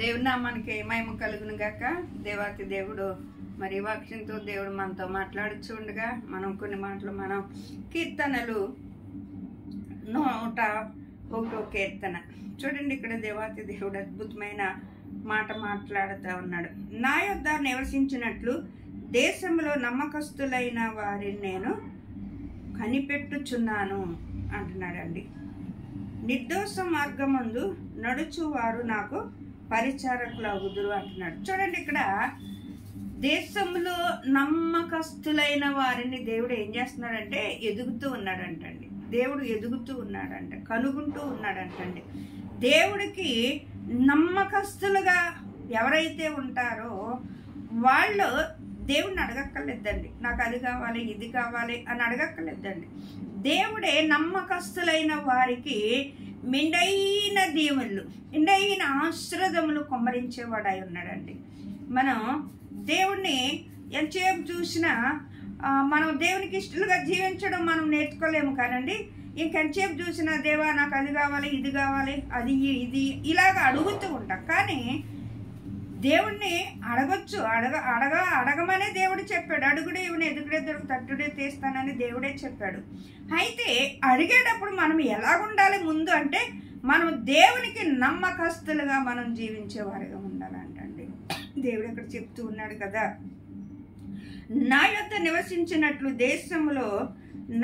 దేవుని నామానికి మహిమ కలుగును గాక. దేవాతి దేవుడు మరి వాక్యంతో దేవుడు మనతో మాట్లాడుచుండగా మనం కొన్ని మాటలు మనం కీర్తనలు 101 కీర్తన చూడండి. ఇక్కడ దేవాతి దేవుడు అద్భుతమైన మాట మాట్లాడుతూ ఉన్నాడు. నా యొద్ద నివసించినట్లు దేశంలో నమ్మకస్తులైన వారిని నేను కనిపెట్టుచున్నాను అంటున్నాడండి. నిర్దోష మార్గమందు నడుచువారు నాకు పరిచారకులు అగుదురు అంటున్నాడు. చూడండి, ఇక్కడ దేశంలో నమ్మకస్తులైన వారిని దేవుడు ఏం చేస్తున్నాడంటే ఎదుగుతూ ఉన్నాడంటండి. దేవుడు ఎదుగుతూ ఉన్నాడంట, కనుగొంటూ ఉన్నాడంటండి. దేవుడికి నమ్మకస్తులుగా ఎవరైతే ఉంటారో వాళ్ళు దేవుడిని అడగక్కర్లేదండి. నాకు అది కావాలి, ఇది కావాలి అని అడగక్కర్లేదండి. దేవుడే నమ్మకస్తులైన వారికి మెండైన దీవెనలు, మెండైన ఆశీర్వాదములు కుమ్మరించేవాడై ఉన్నాడండి. మనం దేవుణ్ణి ఎంతసేపు చూసినా మనం దేవునికి ఇష్టలుగా జీవించడం మనం నేర్చుకోలేము కానండి. ఇంకెంతసేపు చూసినా దేవా నాకు అది కావాలి, ఇది కావాలి, అది ఇది ఇలాగ అడుగుతూ ఉంటాం. కానీ దేవుణ్ణి అడగొచ్చు, అడగమనే దేవుడు చెప్పాడు. అడుగుడే ఇవన్నీ ఎదుగుడే దొరికి తట్టుడే తీస్తానని దేవుడే చెప్పాడు. అయితే అడిగేటప్పుడు మనం ఎలాగుండాలి ముందు అంటే మనం దేవునికి నమ్మకస్తులుగా మనం జీవించేవారిగా ఉండాలంటండి. దేవుడు ఇక్కడ చెప్తూ ఉన్నాడు కదా, నా యొద్ద నివసించినట్లు దేశంలో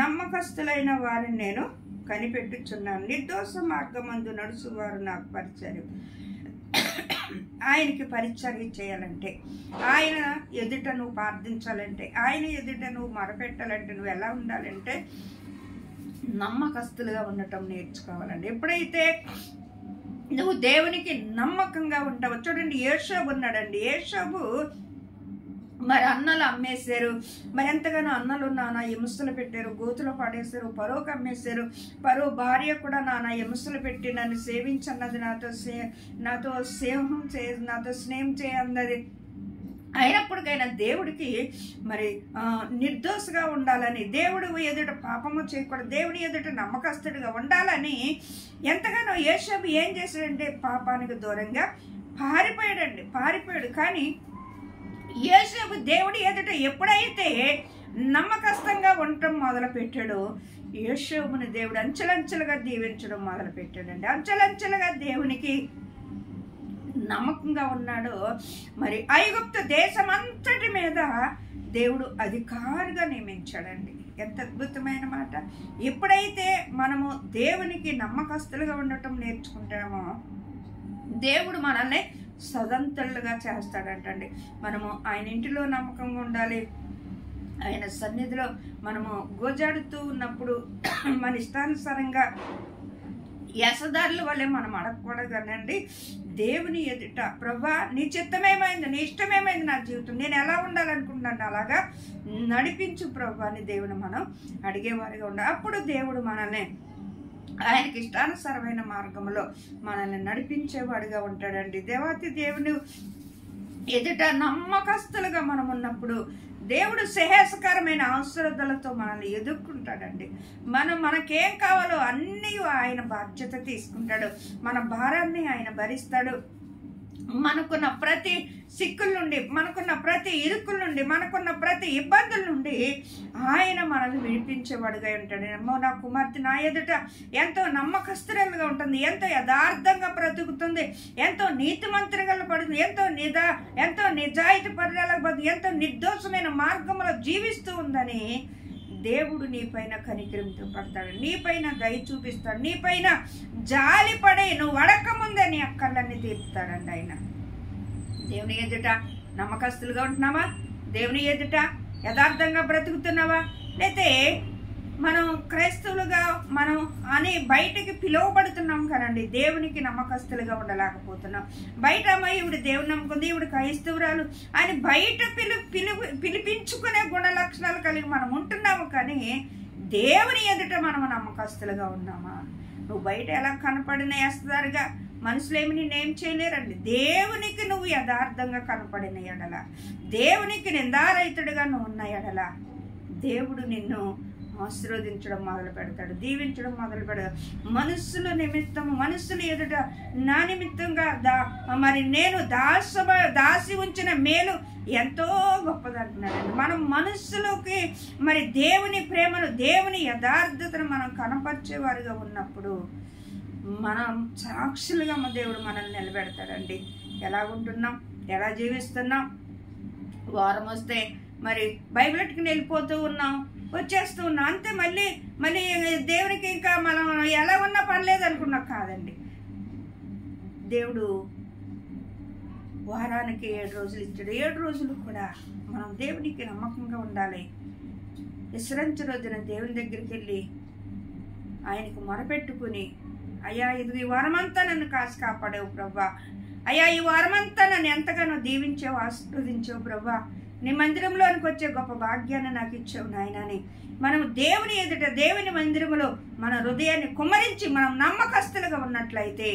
నమ్మకస్తులైన వారిని నేను కనిపెట్టుచున్నాను. నిర్దోష మార్గమందు నడుచువారు నాకు పరిచర్య, ఆయనకి పరిచర్య చేయాలంటే, ఆయన ఎదుట నువ్వు ప్రార్థించాలంటే, ఆయన ఎదుట నువ్వు మొరపెట్టాలంటే నువ్వు ఎలా ఉండాలంటే నమ్మకస్తులుగా ఉండటం నేర్చుకోవాలండి. ఎప్పుడైతే నువ్వు దేవునికి నమ్మకంగా ఉంటావు. చూడండి, యోషోబు ఉన్నాడండి. యోషోబు మరి అన్నలు అమ్మేశారు, మరి ఎంతగానో అన్నలు నానా హింసలు పెట్టారు, గోతులు పడేశారు, పరోకు అమ్మేశారు. పరో భార్య కూడా నానా హింసలు పెట్టి నన్ను సేవించన్నది, నాతో స్నేహం చేయన్నది. అయినప్పటికైనా దేవుడికి మరి నిర్దోషగా ఉండాలని, దేవుడు ఎదుట పాపము చేయకూడదు, దేవుని ఎదుట నమ్మకస్తుడిగా ఉండాలని ఎంతగానో యోషోబు ఏం చేశాడంటే పాపానికి దూరంగా పారిపోయాడు. కానీ యోషోబు దేవుడి ఎదుట ఎప్పుడైతే నమ్మకస్తంగా ఉండటం మొదలు పెట్టాడో యోషోబుని దేవుడు అంచెలంచెలుగా దీవించడం మొదలు పెట్టాడండి. అంచెలంచెలుగా దేవునికి నమ్మకంగా ఉన్నాడో మరి ఐగుప్తు దేశం అంతటి మీద దేవుడు అధికారిగా నియమించాడండి. ఎంత అద్భుతమైన మాట! ఎప్పుడైతే మనము దేవునికి నమ్మకస్తులుగా ఉండటం నేర్చుకుంటామో దేవుడు మనల్ని స్వతంత్రులుగా చేస్తాడంటండి. మనము ఆయన ఇంటిలో నమ్మకంగా ఉండాలి. ఆయన సన్నిధిలో మనము గోజాడుతూ ఉన్నప్పుడు మన ఇష్టానుసారంగా యశదారుల వల్లే మనం అడగకూడదు కానండి. దేవుని ఎదుట ప్రభా నీ చిత్తమేమైంది, నీ ఇష్టమేమైంది నా జీవితం, నేను ఎలా ఉండాలనుకుంటున్నాను అలాగా నడిపించు ప్రభా అని దేవుని మనం అడిగేవారిగా ఉండాలి. అప్పుడు దేవుడు మనల్ని ఆయనకి ఇష్టానుసారమైన మార్గంలో మనల్ని నడిపించేవాడిగా ఉంటాడండి. దేవాతి దేవుని ఎదుట నమ్మకస్తులుగా మనం ఉన్నప్పుడు దేవుడు సహేసకరమైన ఆశీర్వాదాలతో మనల్ని ఎదుర్కొంటాడండి. మనకేం కావాలో అన్నీ ఆయన బాధ్యత తీసుకుంటాడు. మన భారాన్ని ఆయన భరిస్తాడు. మనకున్న ప్రతి సిక్కుల నుండి, మనకున్న ప్రతి ఇరుకుల నుండి, మనకున్న ప్రతి ఇబ్బందుల నుండి ఆయన మనల్ని విడిపించేవాడుగా ఉంటాడు. నా కుమార్తె నా ఎదుట ఎంతో నమ్మకస్తులుగా ఉంటుంది, ఎంతో యథార్థంగా బ్రతుకుతుంది, ఎంతో నీతిమంతులుగా పడుతుంది, ఎంతో నిజాయితీ పరులకు పడుతుంది, ఎంతో నిర్దోషమైన మార్గంలో జీవిస్తూ ఉందని దేవుడు నీపైన కనికరింతో పడతాడు, నీపైన దయ చూపిస్తాడు, నీపైన జాలి పడే నువ్వు అడగకముందే నీ అక్కర్లన్నీ తీర్పుతాడండి ఆయన. దేవుని ఎదుట నమ్మకస్తులుగా ఉంటున్నావా? దేవుని ఎదుట యథార్థంగా బ్రతుకుతున్నావా? లేతే మనం క్రైస్తవులుగా మనం అని బయటకి పిలువబడుతున్నాం కదండి, దేవునికి నమ్మకస్తులుగా ఉండలేకపోతున్నాం. బయట అమ్మాయి ఇవిడ దేవుని నమ్ముకుంది, ఇవిడ క్రైస్తవురాలు అని బయట పిలిపించుకునే గుణ లక్షణాలు కలిగి మనం ఉంటున్నాము. కానీ దేవుని ఎదుట మనం నమ్మకస్తులుగా ఉన్నామా? నువ్వు బయట ఎలా కనపడిన వేస్తారుగా మనుషులేమి నేనేం చేయలేరండి. దేవునికి నువ్వు యథార్థంగా కనపడిన ఎడల, దేవునికి నిందారహితుడిగా నువ్వు ఉన్న ఎడల దేవుడు నిన్ను ఆశీర్వదించడం మొదలు పెడతాడు, దీవించడం మొదలు పెడతాడు. మనుషుల నిమిత్తం, మనుషుల ఎదుట నా నిమిత్తంగా మరి నేను దాసి ఉంచిన మేలు ఎంతో గొప్పదంటున్నాడండి. మనం మనుషులకి మరి దేవుని ప్రేమను, దేవుని యథార్థతను మనం కనపరిచేవారుగా ఉన్నప్పుడు మనం సాక్షులుగా దేవుడు మనల్ని నిలబెడతాడండి. ఎలా ఉంటున్నాం, ఎలా జీవిస్తున్నాం? వారం వస్తే మరి బైబిల్కి వెళ్ళిపోతూ ఉన్నాం, వచ్చేస్తూ ఉన్నాం, అంతే. మళ్ళీ దేవునికి ఇంకా మనం ఎలా ఉన్నా పర్లేదు అనుకున్నాం కాదండి. దేవుడు వారానికి 7 రోజులు ఇచ్చాడు. 7 రోజులు కూడా మనం దేవునికి నమ్మకంగా ఉండాలి. విశ్రాంతి రోజున దేవుని దగ్గరికి వెళ్ళి ఆయనకు మొరపెట్టుకుని, అయ్యా ఇది ఈ వారమంతా నన్ను కాసి కాపాడావు ప్రభా, అయ్యా ఈ వారమంతా నన్ను ఎంతగానో దీవించావు, ఆశీర్వదించావు ప్రభా, నీ మందిరంలోనికి వచ్చే గొప్ప భాగ్యాన్ని నాకు ఇచ్చావు నాయనని మనం దేవుని ఎదుట, దేవుని మందిరంలో మన హృదయాన్ని కుమ్మరించి మనం నమ్మకస్తులుగా ఉన్నట్లయితే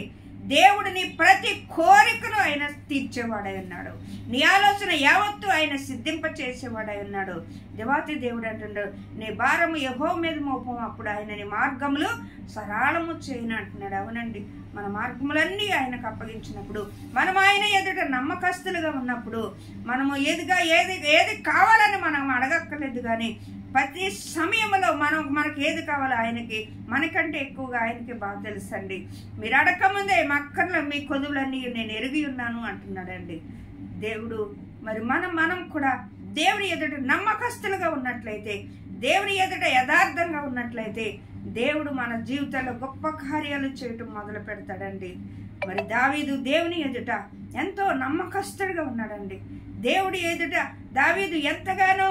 దేవుడిని ప్రతి కోరికను ఆయన తీర్చేవాడై ఉన్నాడు. నీ ఆలోచన యావత్తు ఆయన సిద్ధింప చేసేవాడై ఉన్నాడు. దేవాతి దేవుడు అంటున్నాడు, నీ భారము యెహోవా మీద మోపం, అప్పుడు ఆయన నీ మార్గములు సరళము చేయను అంటున్నాడు. అవునండి, మన మార్గములన్నీ ఆయనకు అప్పగించినప్పుడు, మనం ఆయన ఎదుట నమ్మకస్తులుగా ఉన్నప్పుడు, మనము ఏది కావాలని మనం అడగక్కర్లేదు. కానీ ప్రతి సమయంలో మనకి ఏది కావాలో ఆయనకి, మనకంటే ఎక్కువగా ఆయనకి బాగా తెలుసండి. మీరు అడగకముందే మక్కర్లో మీ కొదువులన్నీ నేను ఎరిగి ఉన్నాను అంటున్నాడండి దేవుడు. మరి మనం కూడా దేవుని ఎదుట నమ్మకస్తులుగా ఉన్నట్లయితే, దేవుని ఎదుట యథార్థంగా ఉన్నట్లయితే దేవుడు మన జీవితంలో గొప్ప కార్యాలు చేయటం మొదలు పెడతాడండి. మరి దావీదు దేవుని ఎదుట ఎంతో నమ్మకస్తుడిగా ఉన్నాడండి. దేవుడి ఎదుట దావీదు ఎంతగానో